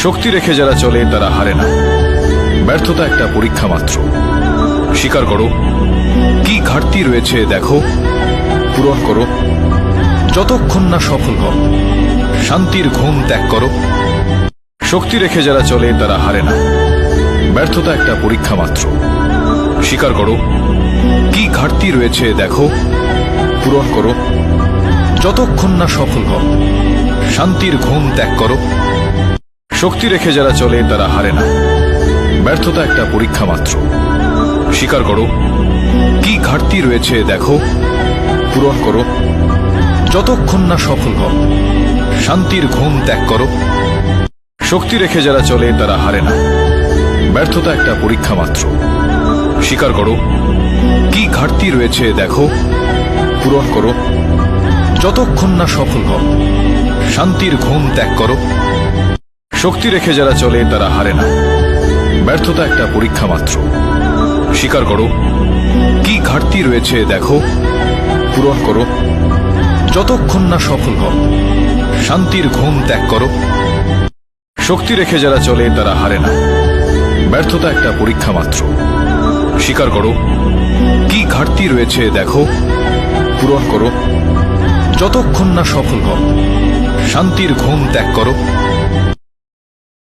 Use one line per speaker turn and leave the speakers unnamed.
শক্তি রেখে যারা চলে তারা হারে না। ব্যর্থতা একটা পরীক্ষা মাত্র। স্বীকার করো কি ঘাটতি রয়েছে, দেখো, পূরণ করো। যতক্ষণ না সফল হও, শান্তির ঘুম ত্যাগ করো। শক্তি রেখে যারা চলে তারা হারে না। ব্যর্থতা একটা পরীক্ষা মাত্র। স্বীকার করো কি ঘাটতি রয়েছে, দেখো, পূরণ করো। যতক্ষণ না সফল হও, শান্তির ঘুম ত্যাগ করো। শক্তি রেখে যারা চলে তারা হারে না। ব্যর্থতা একটা পরীক্ষা মাত্র। স্বীকার করো কি ঘাটতি রয়েছে, দেখো, পূরণ করো। যতক্ষণ না সফল হও, শান্তির ঘুম ত্যাগ করো। শক্তি রেখে যারা চলে তারা হারে না। ব্যর্থতা একটা পরীক্ষা মাত্র। স্বীকার করো কি ঘাটতি রয়েছে, দেখো, পূরণ করো। যতক্ষণ না সফল হও, শান্তির ঘুম ত্যাগ করো। শক্তি রেখে যারা চলে তারা হারে না। ব্যর্থতা একটা পরীক্ষা মাত্র। স্বীকার করো কি ঘাটতি রয়েছে, দেখো, পূরণ করো। যতক্ষণ না সফল হও, শান্তির ঘুম ত্যাগ করো। শক্তি রেখে যারা চলে তারা হারে না। ব্যর্থতা একটা পরীক্ষা মাত্র। স্বীকার করো কি ঘাটতি রয়েছে, দেখো, পূরণ করো। যতক্ষণ না সফল হও, শান্তির ঘুম ত্যাগ করো।